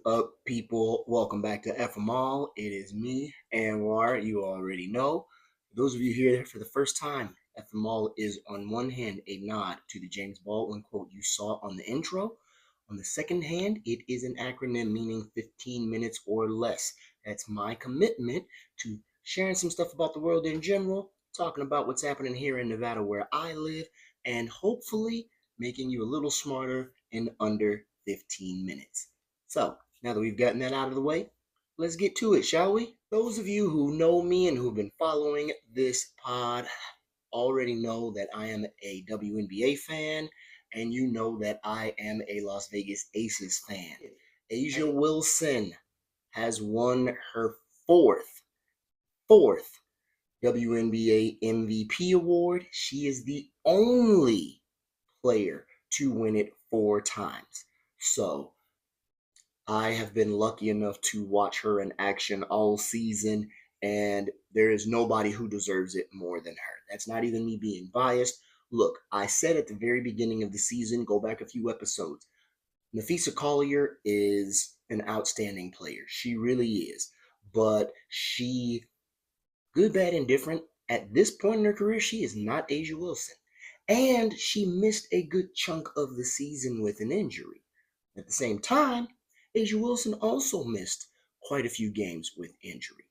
up, people? Welcome back to FMall. It is me, Anwar. You already know. For those of you here for the first time, FMall is on one hand a nod to the James Baldwin quote you saw on the intro. On the second hand, it is an acronym meaning 15 minutes or less. That's my commitment to sharing some stuff about the world in general, talking about what's happening here in Nevada where I live, and hopefully making you a little smarter in under 15 minutes. So, now that we've gotten that out of the way, let's get to it, shall we? Those of you who know me and who've been following this pod already know that I am a WNBA fan, and you know that I am a Las Vegas Aces fan. A'ja Wilson has won her fourth WNBA MVP award. She is the only player to win it 4 times. So I have been lucky enough to watch her in action all season, and there is nobody who deserves it more than her. That's not even me being biased. Look, I said at the very beginning of the season, go back a few episodes, Nafisa Collier is an outstanding player. She really is. But she, good, bad, indifferent, at this point in her career, she is not A'ja Wilson. And she missed a good chunk of the season with an injury. At the same time, A'ja Wilson also missed quite a few games with injury.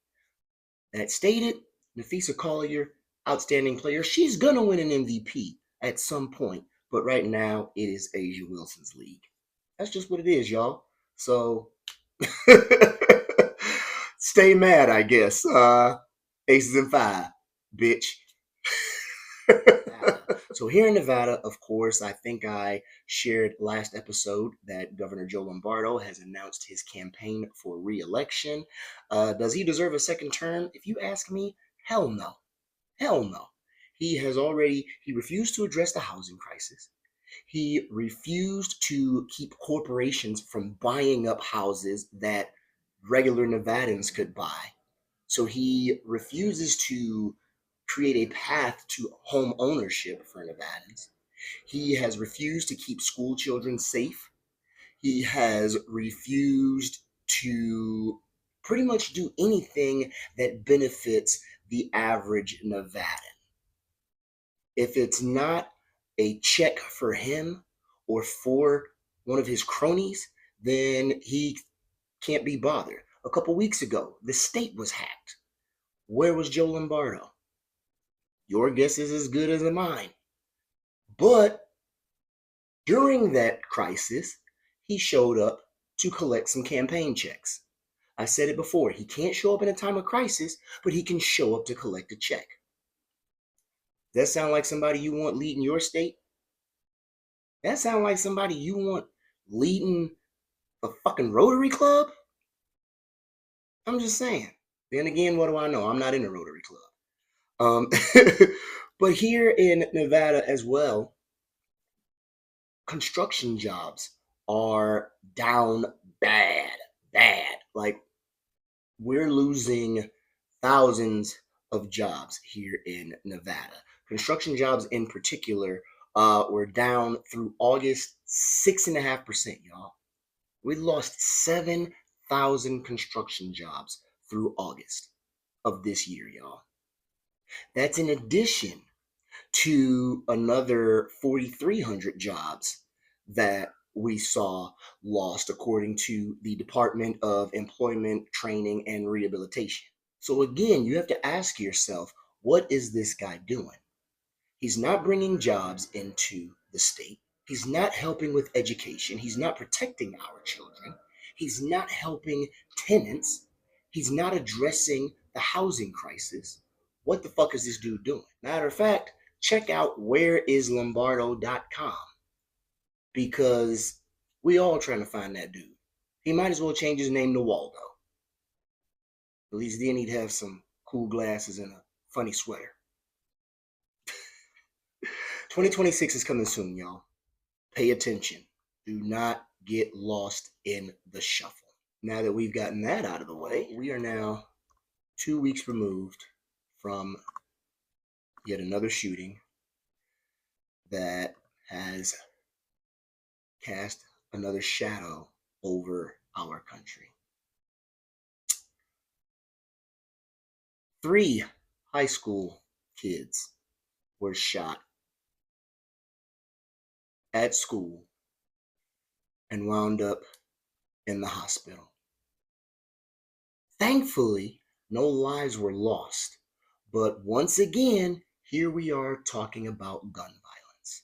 That stated, Nafisa Collier, outstanding player. She's going to win an MVP at some point, but right now it is A'ja Wilson's league. That's just what it is, y'all. So stay mad, I guess. Aces in 5, bitch. So here in Nevada, of course, I think I shared last episode that Governor Joe Lombardo has announced his campaign for re-election. Does he deserve a second term? If you ask me, hell no. Hell no. He refused to address the housing crisis. He refused to keep corporations from buying up houses that regular Nevadans could buy. So he refuses to create a path to home ownership for Nevadans. He has refused to keep school children safe. He has refused to pretty much do anything that benefits the average Nevadan. If it's not a check for him or for one of his cronies, then he can't be bothered. A couple weeks ago, the state was hacked. Where was Joe Lombardo? Your guess is as good as mine. But during that crisis, he showed up to collect some campaign checks. I said it before, he can't show up in a time of crisis, but he can show up to collect a check. Does that sound like somebody you want leading your state? That sound like somebody you want leading the fucking Rotary Club? I'm just saying. Then again, what do I know? I'm not in a Rotary Club. But here in Nevada as well, construction jobs are down bad. Like, we're losing thousands of jobs here in Nevada. Construction jobs in particular were down through August 6.5%, y'all. We lost 7,000 construction jobs through August of this year, y'all. That's in addition to another 4,300 jobs that we saw lost according to the Department of Employment, Training, and Rehabilitation. So again, you have to ask yourself, what is this guy doing? He's not bringing jobs into the state. He's not helping with education. He's not protecting our children. He's not helping tenants. He's not addressing the housing crisis. What the fuck is this dude doing? Matter of fact, check out whereislombardo.com, because we all trying to find that dude. He might as well change his name to Waldo. At least then he'd have some cool glasses and a funny sweater. 2026 is coming soon, y'all. Pay attention. Do not get lost in the shuffle. Now that we've gotten that out of the way, we are now 2 weeks removed from yet another shooting that has cast another shadow over our country. 3 high school kids were shot at school and wound up in the hospital. Thankfully, no lives were lost, but once again, here we are talking about gun violence.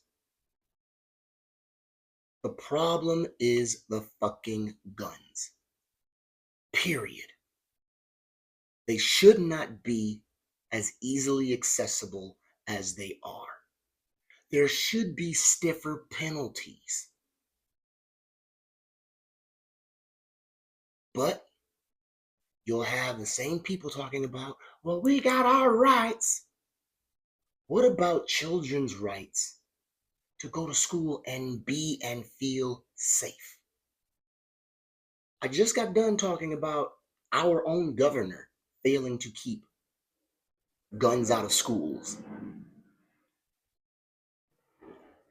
The problem is the fucking guns. Period. They should not be as easily accessible as they are. There should be stiffer penalties. But you'll have the same people talking about, well, we got our rights. What about children's rights to go to school and be and feel safe? I just got done talking about our own governor failing to keep guns out of schools.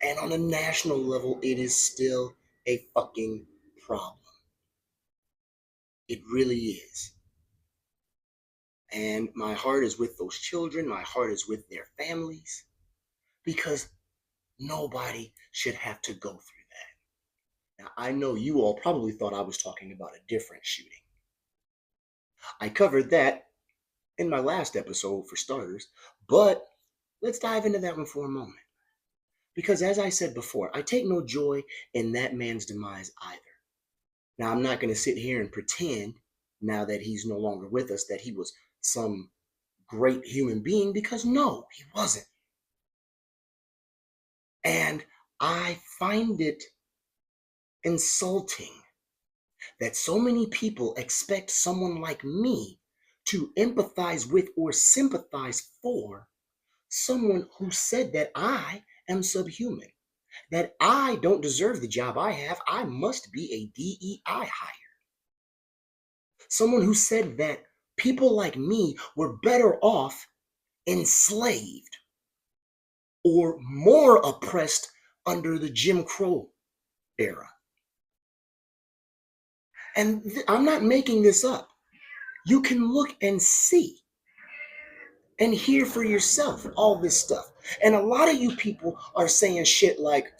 And on a national level, it is still a fucking problem. It really is. And my heart is with those children. My heart is with their families. Because nobody should have to go through that. Now, I know you all probably thought I was talking about a different shooting. I covered that in my last episode for starters, but let's dive into that one for a moment. Because as I said before, I take no joy in that man's demise either. Now, I'm not going to sit here and pretend, now that he's no longer with us, that he was some great human being, because no, he wasn't. And I find it insulting that so many people expect someone like me to empathize with or sympathize for someone who said that I am subhuman, that I don't deserve the job I have, I must be a DEI hire. Someone who said that people like me were better off enslaved or more oppressed under the Jim Crow era. And I'm not making this up. You can look and see and hear for yourself all this stuff. And a lot of you people are saying shit like,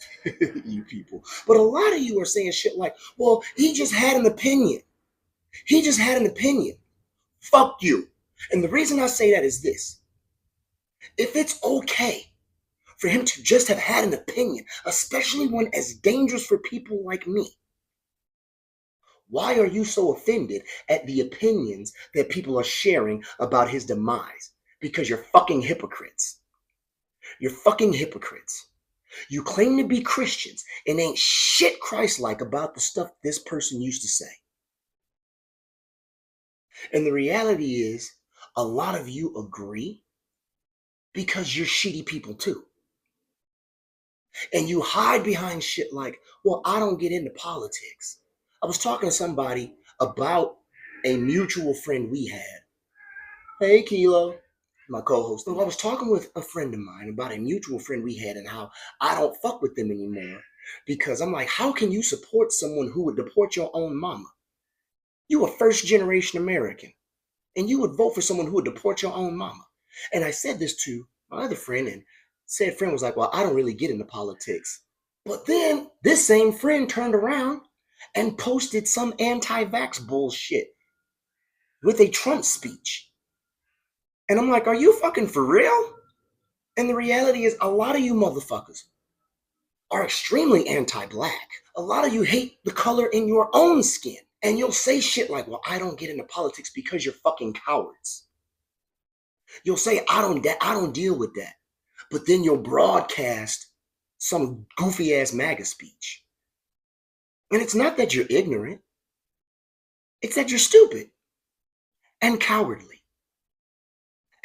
you people, but a lot of you are saying shit like, well, he just had an opinion. He just had an opinion. Fuck you. And the reason I say that is this. If it's okay for him to just have had an opinion, especially one as dangerous for people like me, why are you so offended at the opinions that people are sharing about his demise? Because you're fucking hypocrites. You're fucking hypocrites. You claim to be Christians and ain't shit Christ-like about the stuff this person used to say. And the reality is, a lot of you agree because you're shitty people too. And you hide behind shit like, well, I don't get into politics. I was talking to somebody about a mutual friend we had. Hey, Kilo, my co-host. So I was talking with a friend of mine about a mutual friend we had and how I don't fuck with them anymore because I'm like, how can you support someone who would deport your own mama? You a first generation American and you would vote for someone who would deport your own mama. And I said this to my other friend and said friend was like, well, I don't really get into politics. But then this same friend turned around and posted some anti-vax bullshit with a Trump speech. And I'm like, are you fucking for real? And the reality is, a lot of you motherfuckers are extremely anti-black. A lot of you hate the color in your own skin. And you'll say shit like, well, I don't get into politics because you're fucking cowards. You'll say, I don't deal with that. But then you'll broadcast some goofy ass MAGA speech. And it's not that you're ignorant. It's that you're stupid and cowardly.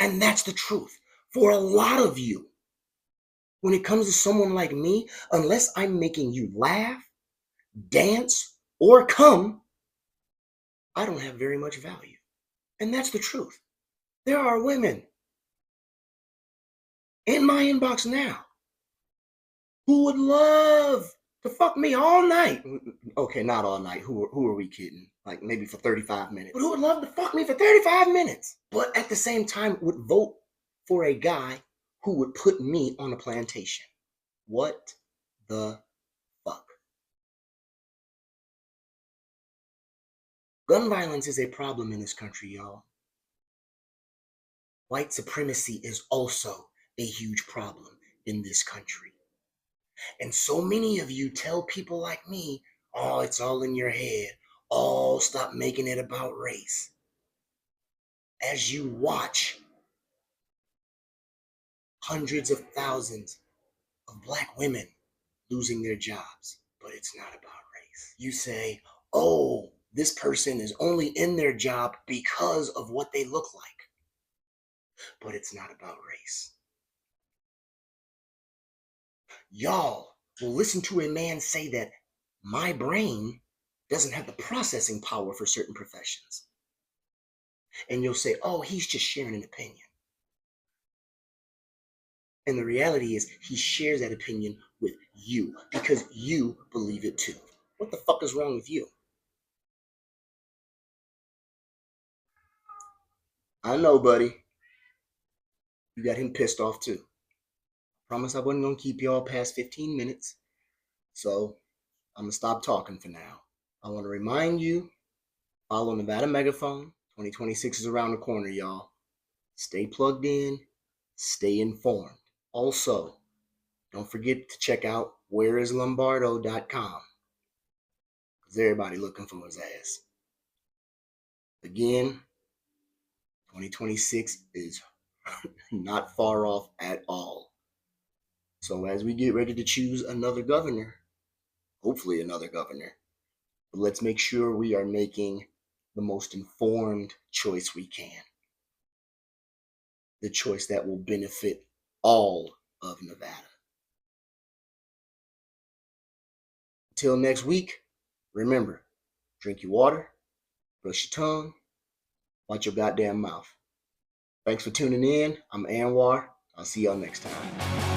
And that's the truth. For a lot of you, when it comes to someone like me, unless I'm making you laugh, dance, or come, I don't have very much value. And that's the truth. There are women in my inbox now who would love To fuck me all night. Okay, not all night. Who are we kidding? Like maybe for 35 minutes. But who would love to fuck me for 35 minutes? But at the same time would vote for a guy who would put me on a plantation. What the fuck? Gun violence is a problem in this country, y'all. White supremacy is also a huge problem in this country. And so many of you tell people like me, oh, it's all in your head. Oh, stop making it about race. As you watch hundreds of thousands of black women losing their jobs, but it's not about race. You say, oh, this person is only in their job because of what they look like, but it's not about race. Y'all will listen to a man say that my brain doesn't have the processing power for certain professions. And you'll say, oh, he's just sharing an opinion. And the reality is he shares that opinion with you because you believe it too. What the fuck is wrong with you? I know, buddy. You got him pissed off too. Promise I wasn't gonna keep y'all past 15 minutes. So I'm gonna stop talking for now. I want to remind you, follow Nevada Megaphone. 2026 is around the corner, y'all. Stay plugged in, stay informed. Also, don't forget to check out whereislombardo.com. Because everybody looking for his ass. Again, 2026 is not far off at all. So as we get ready to choose another governor, hopefully another governor, let's make sure we are making the most informed choice we can. The choice that will benefit all of Nevada. Until next week, remember, drink your water, brush your tongue, watch your goddamn mouth. Thanks for tuning in. I'm Anwar. I'll see y'all next time.